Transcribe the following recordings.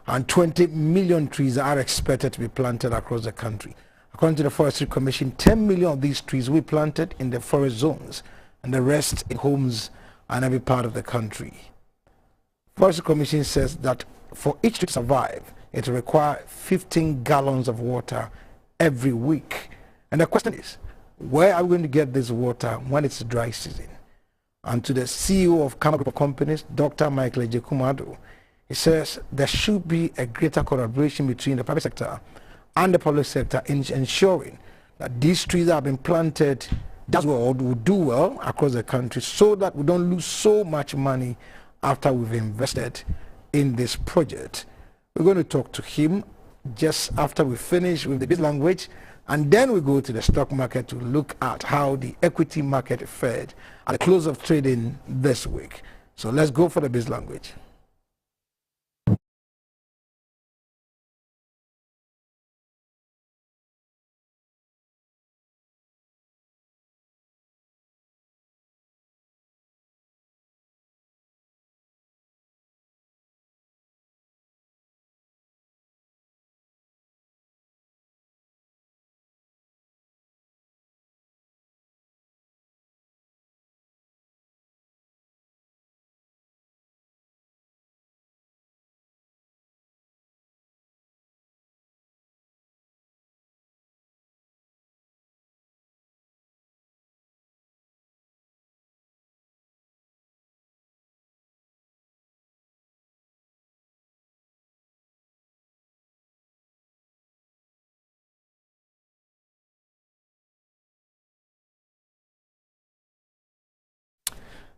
and 20 million trees are expected to be planted across the country. According to the Forestry Commission, 10 million of these trees will be planted in the forest zones and the rest in homes and every part of the country. Forestry Commission says that for each tree to survive, it will require 15 gallons of water every week. And the question is, where are we going to get this water when it's dry season? And to the CEO of Kama Group of Companies, Dr. Michael Ejekumadu, he says there should be a greater collaboration between the private sector and the public sector in ensuring that these trees that have been planted will do well across the country, so that we don't lose so much money after we've invested in this project. We're going to talk to him just after we finish with the business language, and then we go to the stock market to look at how the equity market fared at the close of trading this week. So let's go for the business language.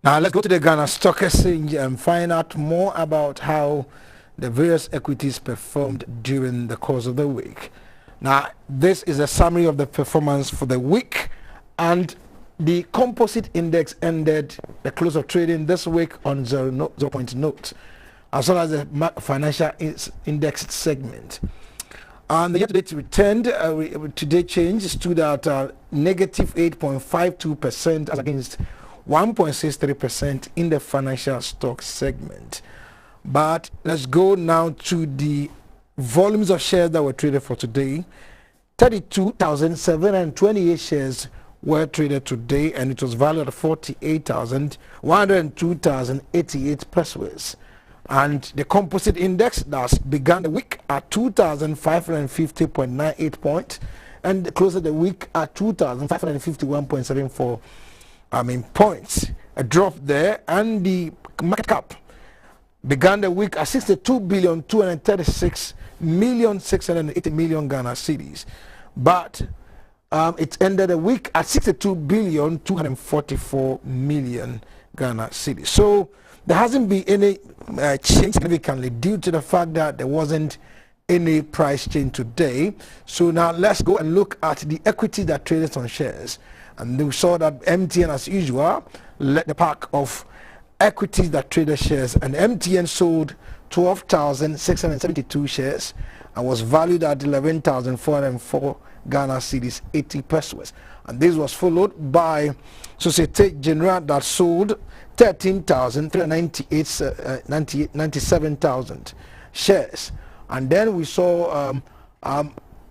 Now let's go to the Ghana Stock Exchange and find out more about how the various equities performed during the course of the week. Now this is a summary of the performance for the week, and the composite index ended the close of trading this week on 0.0 note, as well as the financial index segment. And the year-to-date returned, today change stood at negative 8.52% as against 1.63% in the financial stock segment. But let's go now to the volumes of shares that were traded for today. 32,728 shares were traded today, and it was valued at 48,102,088 pesos. And the composite index that began the week at 2,550.98 points and closed the week at 2,551.74 points. A drop there, and the market cap began the week at 62,236,680,000,000 Ghana cedis, but it ended the week at 62,244,000,000 Ghana cedis. So there hasn't been any change significantly due to the fact that there wasn't any price change today. So now let's go and look at the equity that traded on shares. And we saw that MTN, as usual, led the pack of equities that traded shares, and MTN sold 12,672 shares and was valued at 11,404 Ghana cedis 80 pesos. And this was followed by Societe Generale that sold 13,397,000 shares. And then we saw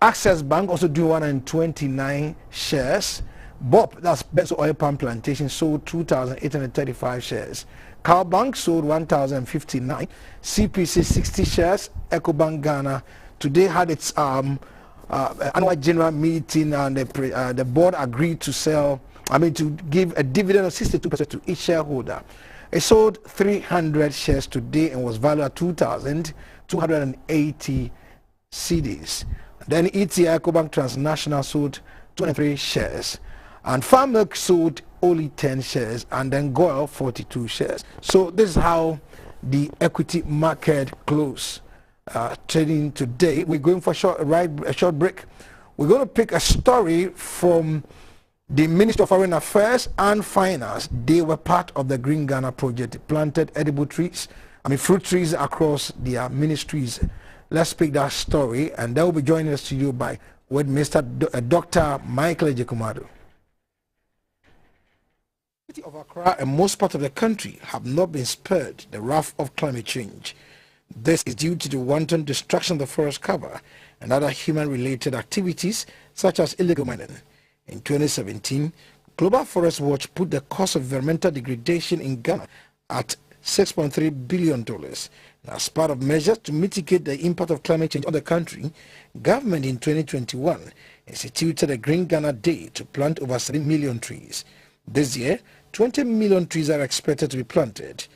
Access Bank also do 129 shares. Bob, that's Benzo Oil Palm Plantation, sold 2,835 shares. Cal Bank sold 1,059. CPC 60 shares. EcoBank Ghana today had its annual general meeting, and the board agreed to to give a dividend of 62% to each shareholder. It sold 300 shares today and was valued at 2,280 cedis. Then ETI EcoBank Transnational sold 23 shares. And Farm Milk sold only 10 shares, and then Goil 42 shares. So this is how the equity market closed trading today. We're going for a short break. We're going to pick a story from the Ministry of Foreign Affairs and Finance. They were part of the Green Ghana project, planted edible trees, fruit trees across their ministries. Let's pick that story, and they will be joining us to you with Mr. Dr. Michael Ejekumadu. The city of Accra and most parts of the country have not been spared the wrath of climate change. This is due to the wanton destruction of the forest cover and other human-related activities such as illegal mining. In 2017, Global Forest Watch put the cost of environmental degradation in Ghana at $6.3 billion. And as part of measures to mitigate the impact of climate change on the country, government in 2021 instituted a Green Ghana Day to plant over 7 million trees. This year, 20 million trees are expected to be planted.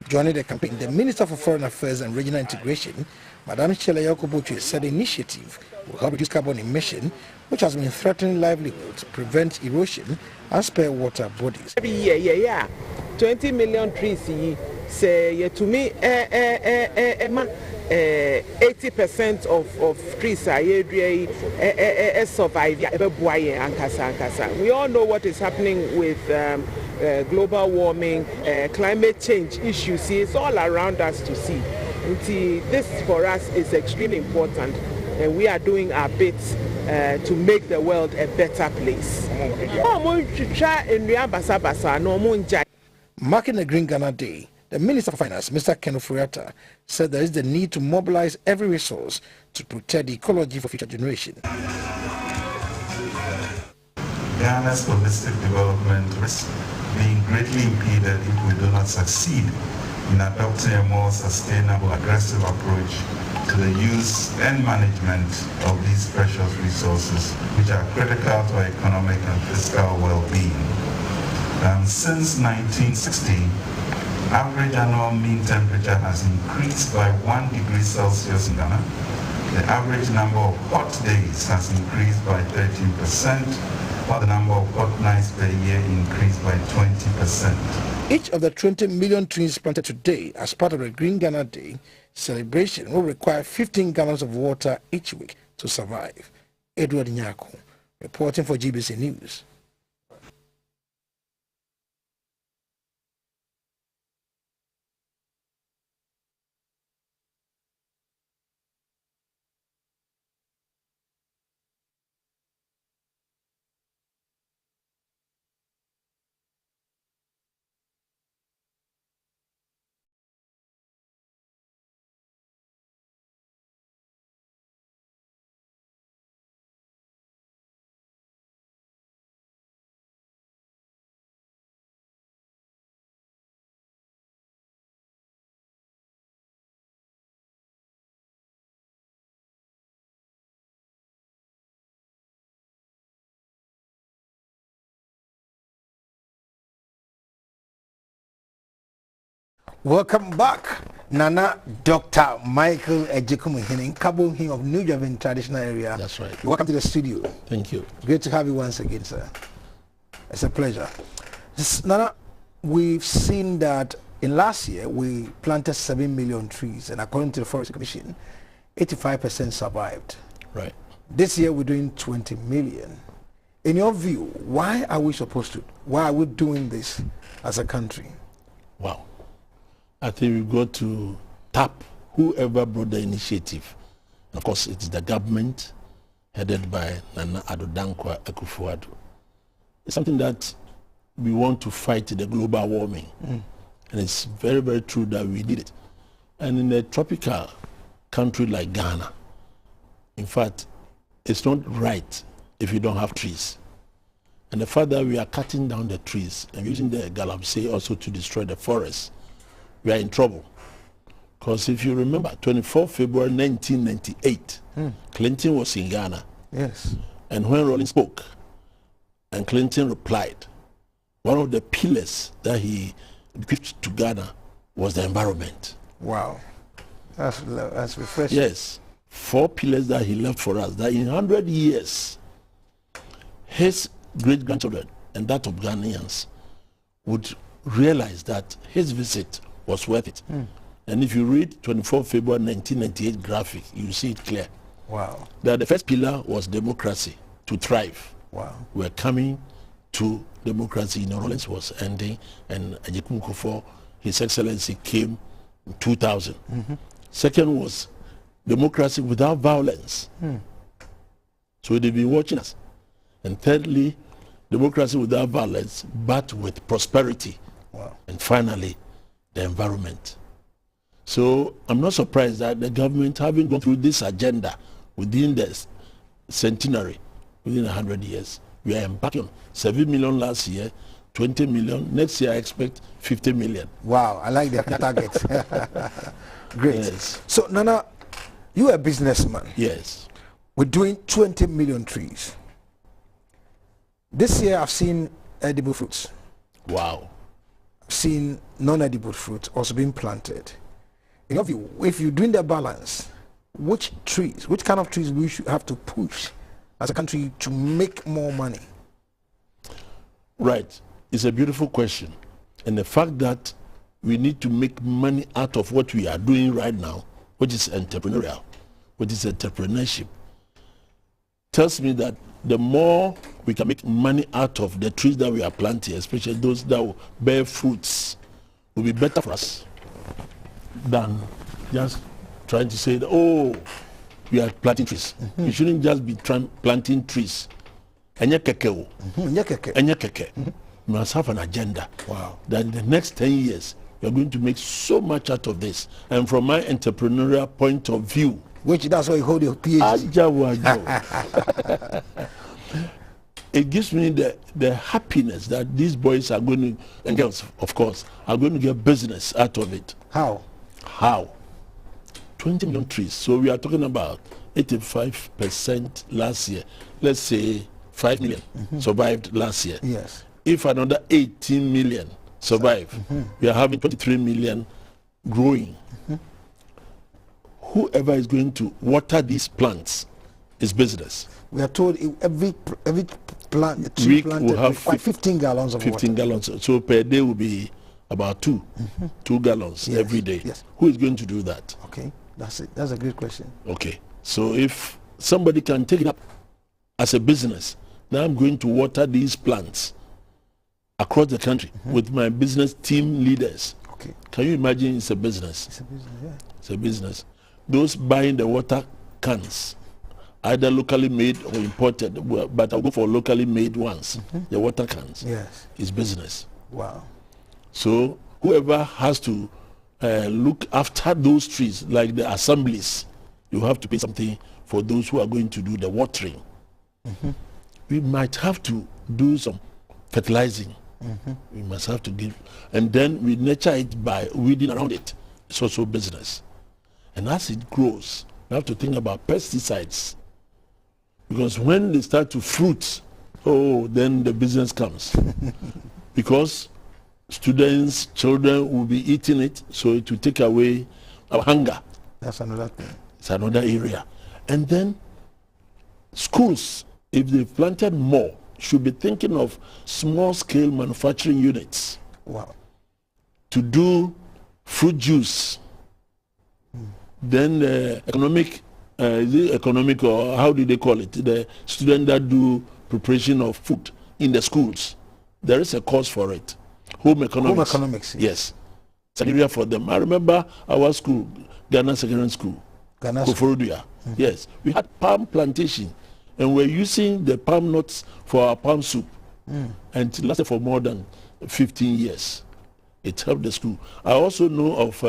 Joining the campaign, the Minister for Foreign Affairs and Regional Integration, Madam Shele Yakobuchi, said the initiative will help reduce carbon emission, which has been threatening livelihoods, prevent erosion, and spare water bodies. 20 million trees, say to me, 80% of trees are survive. We all know what is happening with global warming, climate change issues. It's all around us to see. This for us is extremely important, and we are doing our bit to make the world a better place. Marking the Green Ghana Day, the Minister for Finance, Mr. Ken Oforiatta, said there is the need to mobilize every resource to protect the ecology for future generations. Ghana's holistic development risks being greatly impeded if we do not succeed in adopting a more sustainable, aggressive approach to the use and management of these precious resources, which are critical to our economic and fiscal well-being. Since 1960, average annual mean temperature has increased by 1 degree Celsius in Ghana. The average number of hot days has increased by 13%, while the number of hot nights per year increased by 20%. Each of the 20 million trees planted today as part of the Green Ghana Day celebration will require 15 gallons of water each week to survive. Edward Nyako, reporting for GBC News. Welcome back, Nana Dr. Michael Ejekumuhinin, Kabuhi of New Javan Traditional Area. That's right. Welcome to the studio. Thank you. Great to have you once again, sir. It's a pleasure. Nana, we've seen that in last year we planted 7 million trees, and according to the Forest Commission, 85% survived. Right. This year we're doing 20 million. In your view, why are we doing this as a country? Wow. I think we've got to tap whoever brought the initiative. Of course, it's the government headed by Nana Addo Dankwa Akufo-Addo. It's something that we want to fight the global warming. And it's very, very true that we did it. And in a tropical country like Ghana, in fact, it's not right if you don't have trees. And the fact that we are cutting down the trees and using the galamsey also to destroy the forest, we are in trouble. Because if you remember, 24 February 1998, Clinton was in Ghana. Yes. And when Rawlings spoke, and Clinton replied, one of the pillars that he bequeathed to Ghana was the environment. Wow. That's refreshing. Yes. 4 pillars that he left for us, that in 100 years, his great-grandchildren and that of Ghanaians would realize that his visit was worth it. And if you read 24 February 1998 graphic, you see it clear. Wow. That the first pillar was democracy, to thrive. Wow. We're coming to democracy. Rawlings was ending, and Ejekun Kufuor, His Excellency, came in 2000. Second was democracy without violence. So they've been watching us. And thirdly, democracy without violence, but with prosperity. Wow. And finally, the environment. So I'm not surprised that the government, having gone through this agenda within the centenary, within 100 years, we are embarking on 7 million last year, 20 million. Next year, I expect 50 million. Wow, I like the target. Great. Yes. So, Nana, you are a businessman. Yes. We're doing 20 million trees. This year, I've seen edible fruits. Wow. I've seen non-edible fruits also being planted. In your view, if you're doing the balance, which kind of trees we should have to push as a country to make more money? Right. It's a beautiful question. And the fact that we need to make money out of what we are doing right now, which is entrepreneurial, which is entrepreneurship, tells me that the more we can make money out of the trees that we are planting, especially those that will bear fruits, will be better for us than just trying to say, oh, we are planting trees. You shouldn't just be planting trees. Enye keke. You must have an agenda. Wow. That in the next 10 years, we are going to make so much out of this. And from my entrepreneurial point of view, which that's why you hold your PhD. It gives me the happiness that these boys are going to, and girls, of course, are going to get business out of it. How? 20 million trees. So we are talking about 85% last year. Let's say 5 million survived last year. Yes. If another 18 million survive, we are having 23 million growing. Whoever is going to water these plants is business. We are told every plant, Week will have 15 gallons of 15 water. gallons. So per day will be about 2 gallons every day. Yes. Who is going to do that? Okay, that's it. That's a great question. Okay. So if somebody can take it up as a business, now I'm going to water these plants across the country with my business team leaders. Okay. Can you imagine it's a business? It's a business, yeah. It's a business. Those buying the water cans, either locally made or imported, but I'll go for locally made ones. The water cans. Yes. Is business. Wow. So whoever has to look after those trees, like the assemblies, you have to pay something for those who are going to do the watering. We might have to do some fertilizing. We must have to give, and then we nurture it by weeding around it. It's also business. And as it grows, we have to think about pesticides. Because when they start to fruit, then the business comes. Because students, children will be eating it, so it will take away our hunger. That's another thing. It's another area. And then schools, if they've planted more, should be thinking of small-scale manufacturing units. Wow. To do fruit juice. Then the economic, is it economic or how do they call it? The students that do preparation of food in the schools. There is a course for it. Home economics. Home economics. Yes. It's an area for them. I remember our school, Ghana Secondary School. Ghana Koforodua. Yes. We had palm plantation. And we're using the palm nuts for our palm soup. And it lasted for more than 15 years. It helped the school. I also know of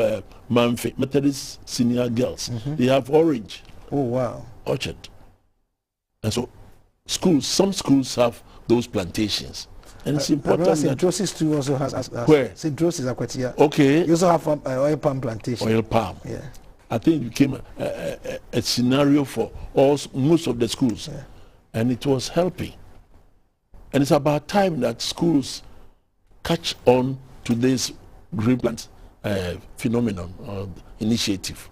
Manfe, Methodist Senior Girls. They have orange. Oh, wow. Orchard. And so schools, some schools have those plantations. And it's important St. Joseph's too also has where? St. Joseph's Akwatia. Okay. You also have oil palm plantation. Oil palm. Yeah. I think it became a scenario for most of the schools. Yeah. And it was helping. And it's about time that schools catch on to this green plant phenomenon or initiative.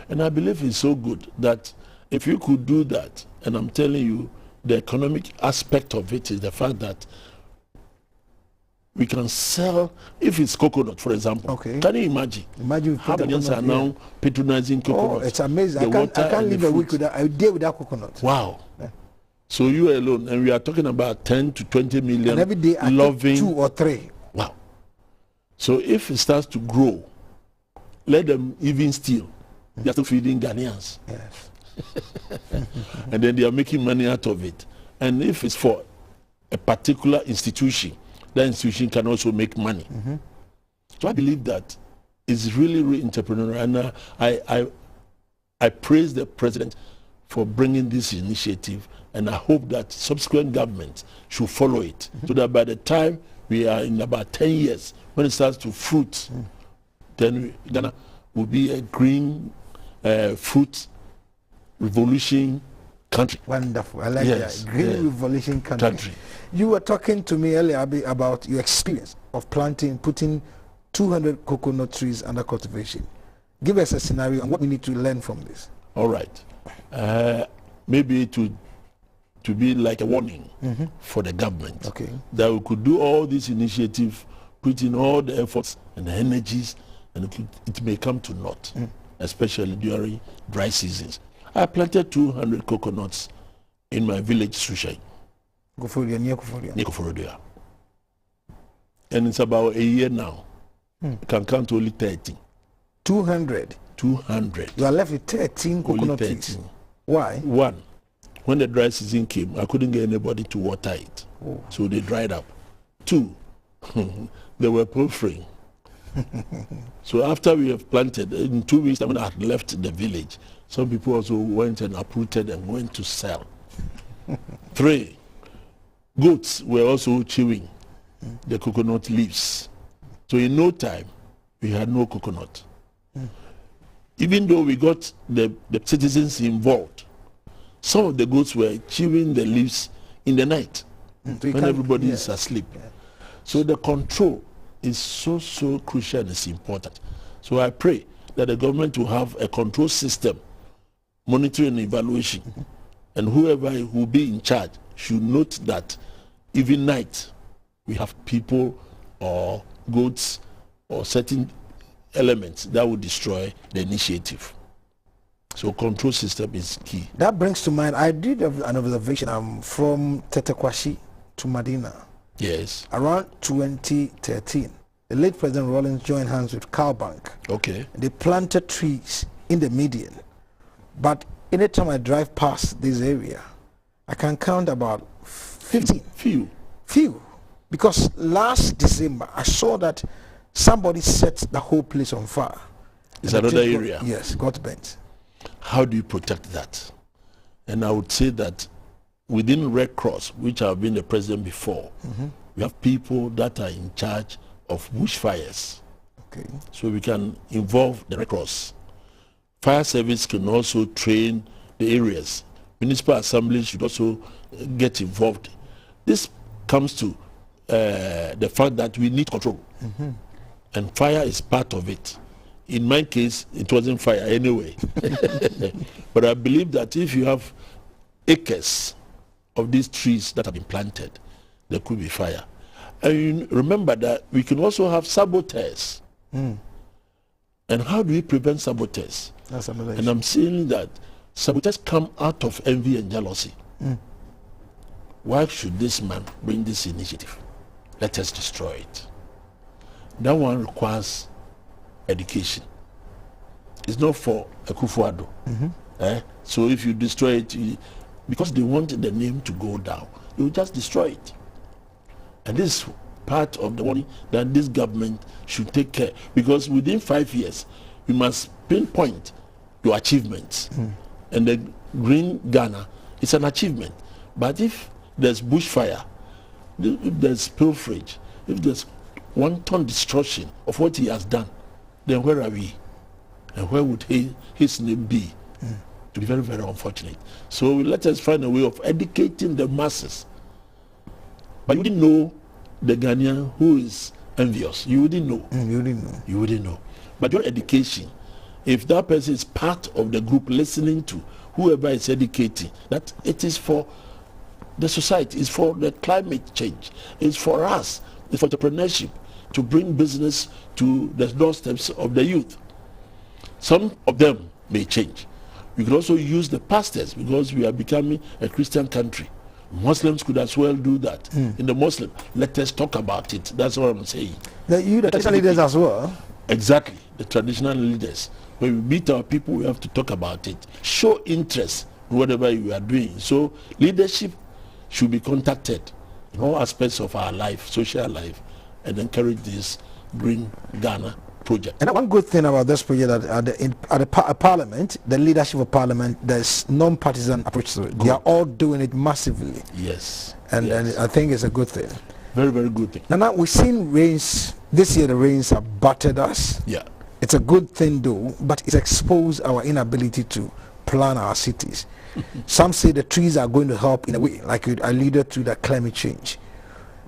And I believe it's so good that if you could do that, and I'm telling you, the economic aspect of it is the fact that we can sell, if it's coconut, for example. Okay. Can you imagine? Imagine how Ghanaians are now patronizing coconut. Oh, it's amazing. I can't live a week without a day without coconut. Wow. Yeah. So you alone, and we are talking about 10 to 20 million. And every day I take 2 or 3. Wow. So if it starts to grow, let them even steal. They are still feeding Ghanaians. Yes. And then they are making money out of it. And if it's for a particular institution, that institution can also make money. So I believe that is really, really entrepreneurial. And I praise the president for bringing this initiative, and I hope that subsequent governments should follow it, so that by the time we are in about 10 years, when it starts to fruit, then Ghana will be a green fruit revolution country. Wonderful. I like that. Green revolution country. You were talking to me earlier about your experience of putting 200 coconut trees under cultivation. Give us a scenario and what we need to learn from this. All right. Maybe to be like a warning for the government, that we could do all these initiatives, put in all the efforts and the energies, and it may come to naught, especially during dry seasons. I planted 200 coconuts in my village, Sushai. Near Koforidua. And it's about a year now. You can count only 13. 200? 200. You are left with 13 coconut trees. Why? One, when the dry season came, I couldn't get anybody to water it. So they dried up. Two, they were pilfering. So after we have planted, in 2 weeks when I had left the village, some people also went and uprooted and went to sell. Three, goats were also chewing the coconut leaves. So in no time, we had no coconut. Even though we got the citizens involved, some of the goats were chewing the leaves in the night when everybody is asleep. So the control is so crucial and it's important. So I pray that the government will have a control system, monitoring and evaluation, and whoever will be in charge should note that even night we have people or goats or certain elements that will destroy the initiative. So control system is key. That brings to mind, I did an observation from Tetekwashi to Medina. Yes. Around 2013, the late President Rawlings joined hands with Cowbank. Okay. They planted trees in the median. But anytime I drive past this area, I can count about 15. Few. Because last December, I saw that somebody set the whole place on fire. It's another area. Yes, got bent. How do you protect that? And I would say that within Red Cross, which I've been the president before, we have people that are in charge of bushfires. Okay. So we can involve the Red Cross. Fire service can also train the areas. Municipal assembly should also get involved. This comes to the fact that we need control. And fire is part of it. In my case, it wasn't fire anyway. But I believe that if you have acres of these trees that have been planted, there could be fire. And you remember that we can also have saboteurs. And how do we prevent saboteurs? That's another issue. And I'm saying that saboteurs come out of envy and jealousy. Why should this man bring this initiative? Let us destroy it. That one requires education. It's not for Akufo-Addo. So if you destroy it, because they want the name to go down, you just destroy it. And this is part of the warning that this government should take care, because within 5 years, we must pinpoint your achievements. And the Green Ghana is an achievement. But if there's bushfire, if there's pilferage, if there's wanton destruction of what he has done, then where are we? And where would his name be? To be very, very unfortunate. So let us find a way of educating the masses. But you didn't know the Ghanaian who is envious. You wouldn't know. You wouldn't know. But your education, if that person is part of the group listening to whoever is educating, that it is for the society, it's for the climate change, it's for us, it's for entrepreneurship, to bring business to the doorsteps of the youth. Some of them may change. We could also use the pastors, because we are becoming a Christian country. Muslims could as well do that. In the Muslim, let us talk about it. That's what I'm saying. The traditional leaders as well? Exactly, the traditional leaders. When we meet our people, we have to talk about it. Show interest in whatever you are doing. So leadership should be contacted in all aspects of our life, social life, and encourage this Green Ghana project. And one good thing about this project at Parliament, the leadership of Parliament, there's non-partisan approach to it. They are all doing it massively. Yes. And I think it's a good thing. Very, very good thing. Now we've seen rains. This year the rains have battered us. Yeah. It's a good thing though, but it's exposed our inability to plan our cities. Some say the trees are going to help in a way, like you alluded to, the climate change.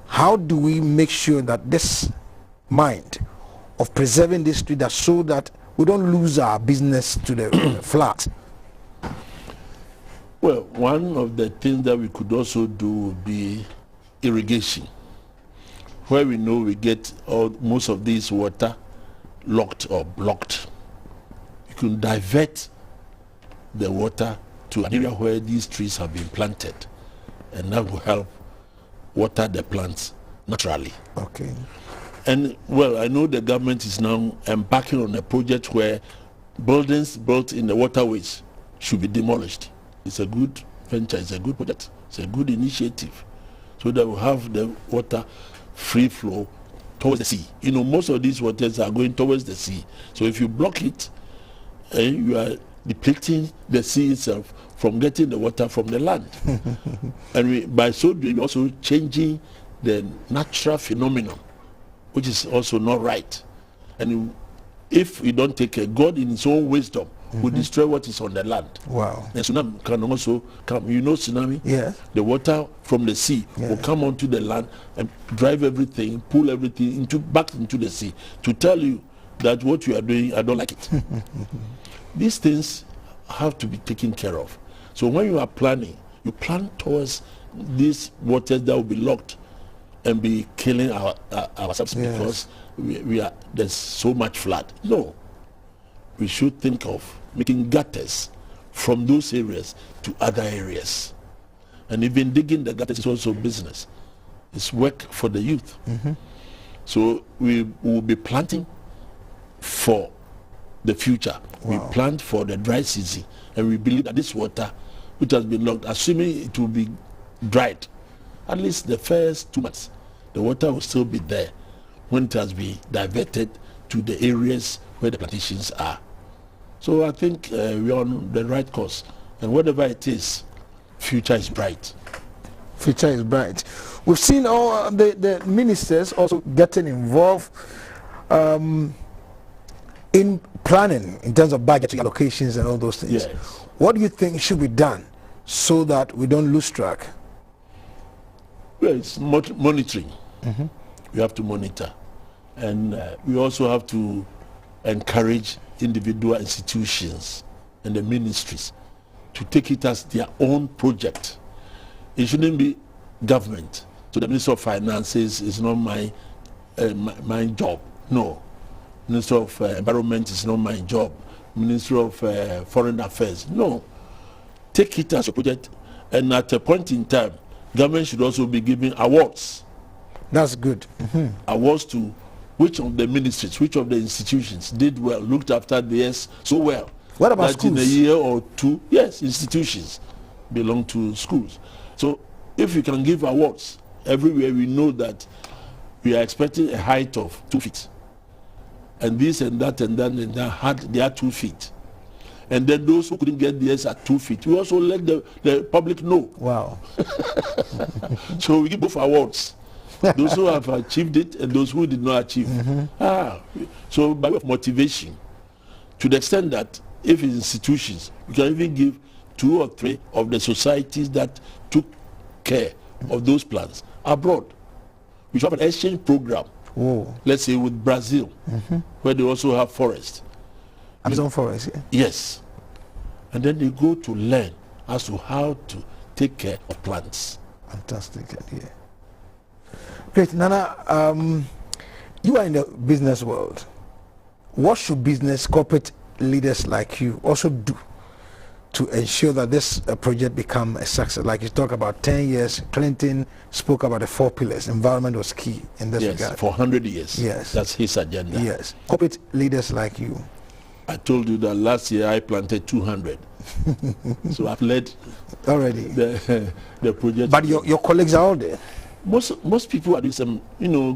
How do we make sure that this mind of preserving this tree, that so that we don't lose our business to the floods? Well, one of the things that we could also do would be irrigation, where we know we get most of this water locked or blocked. You can divert the water to an area where these trees have been planted, and that will help water the plants naturally. Okay. And well, I know the government is now embarking on a project where buildings built in the waterways should be demolished. It's a good venture, it's a good project, it's a good initiative, so that we'll have the water free flow towards the sea. You know, most of these waters are going towards the sea. So if you block it, you are depleting the sea itself from getting the water from the land. And by so doing, also changing the natural phenomenon, which is also not right. And if we don't take care, God in his own wisdom will destroy what is on the land. Wow. And tsunami can also come. You know tsunami? Yes. The water from the sea will come onto the land and drive everything, pull everything back into the sea, to tell you that what you are doing, I don't like it. These things have to be taken care of. So when you are planning, you plan towards these waters that will be locked and be killing ourselves because there's so much flood. No. We should think of making gutters from those areas to other areas. And even digging the gutters is also business. It's work for the youth. So we will be planting for the future. Wow. We plant for the dry season. And we believe that this water, which has been locked, assuming it will be dried, at least the first 2 months, the water will still be there when it has been diverted to the areas where the plantations are. So I think we're on the right course. And whatever it is, future is bright. Future is bright. We've seen all the ministers also getting involved in planning in terms of budget allocations and all those things. Yes. What do you think should be done so that we don't lose track? Well, it's monitoring. We have to monitor. And we also have to encourage individual institutions and the ministries to take it as their own project. It shouldn't be government. So the Minister of Finances is not my job. No. Minister of Environment is not my job. Minister of Foreign Affairs. No. Take it as a project, and at a point in time, government should also be giving awards. That's good. Awards to which of the ministries, which of the institutions did well, looked after theirs so well. What about that schools? In a year or two, yes, institutions belong to schools. So if we can give awards everywhere, we know that we are expecting a height of 2 feet. And this and that and that and that had their 2 feet. And then those who couldn't get theirs at 2 feet, we also let the public know. Wow. So we give both awards. Those who have achieved it and those who did not achieve. So by way of motivation, to the extent that if it's institutions, we can even give 2 or 3 of the societies that took care of those plans abroad. We should have an exchange program. Whoa. Let's say with Brazil, where they also have forest. Amazon forest, yeah. Yes. And then they go to learn as to how to take care of plants. Fantastic idea. Great. Nana, you are in the business world. What should corporate leaders like you also do to ensure that this project become a success? Like you talk about 10 years, Clinton spoke about the 4 pillars. Environment was key in this regard. For 100 years. Yes. That's his agenda. Yes. Corporate leaders like you. I told you that last year I planted 200. So I've led already the project. But your colleagues are all there. Most people are doing some,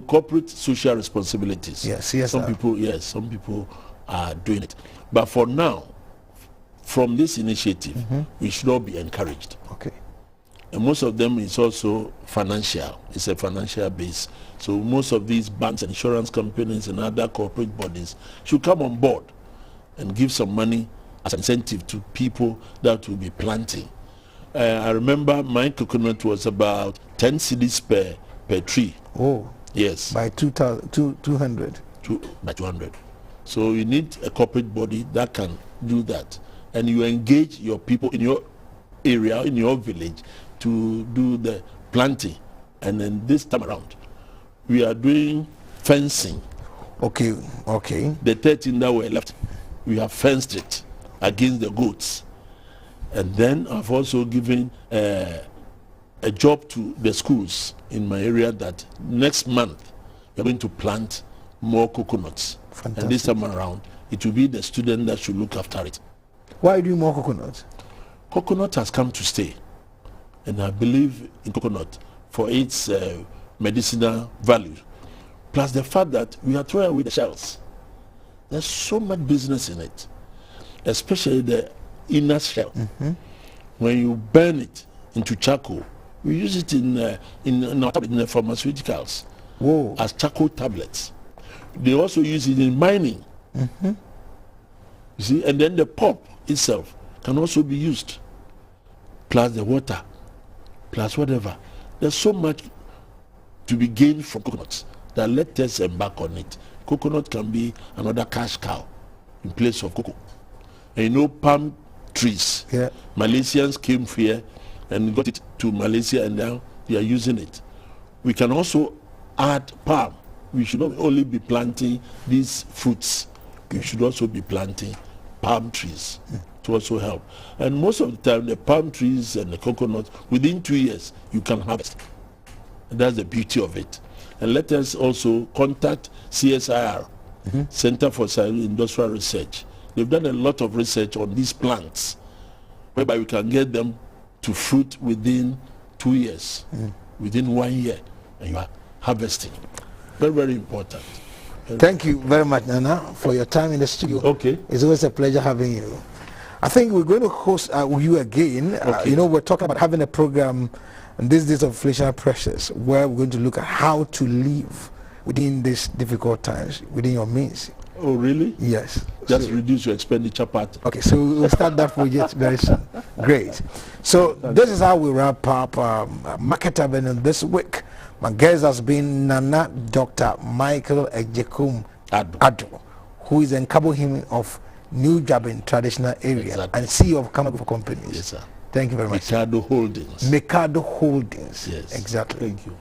corporate social responsibilities. Yes, yes. Some people are doing it. But for now, from this initiative, we should all be encouraged. Okay. And most of them is also financial. It's a financial base. So most of these banks, insurance companies, and other corporate bodies should come on board and give some money as an incentive to people that will be planting. I remember my coconut was about 10 cedis per tree. Oh. Yes. By 200. By 200. So you need a corporate body that can do that. And you engage your people in your area, in your village, to do the planting. And then this time around, we are doing fencing. Okay, okay. The 13 that were left, we have fenced it against the goats. And then I've also given a job to the schools in my area that next month we're going to plant more coconuts. Fantastic. And this time around, it will be the student that should look after it. Why do you more coconuts? Coconut has come to stay. And I believe in coconut for its medicinal value. Plus the fact that we are throwing away the shells. There's so much business in it, especially the inner shell. When you burn it into charcoal, we use it in the pharmaceuticals. Whoa. As charcoal tablets. They also use it in mining. You see, and then the pulp itself can also be used, plus the water, plus whatever. There's so much to be gained from coconuts that let us embark on it. Coconut can be another cash cow in place of cocoa. And palm trees. Yeah. Malaysians came here and got it to Malaysia, and now they are using it. We can also add palm. We should not only be planting these fruits. We should also be planting palm trees to also help. And most of the time, the palm trees and the coconuts, within 2 years, you can harvest. And that's the beauty of it. And let us also contact CSIR, Center for Industrial Research. They've done a lot of research on these plants, whereby we can get them to fruit within 2 years, within 1 year, and you are harvesting. Very, very important. Thank you very much, Nana, for your time in the studio. Okay. It's always a pleasure having you. I think we're going to host you again. Okay. We're talking about having a program in these days of inflationary pressures where we're going to look at how to live within these difficult times, within your means. Oh, really? Yes. Just reduce your expenditure part. Okay, so we'll start that project very soon. Great. So this is how we wrap up Market Avenue this week. My guest has been Nana Dr. Michael Ejekum Ado, who is in Kabohim of New Jabin traditional area and CEO of Kamago Companies. Yes, sir. Thank you very much. Mikado Holdings. Mikado Holdings. Yes. Exactly. Thank you.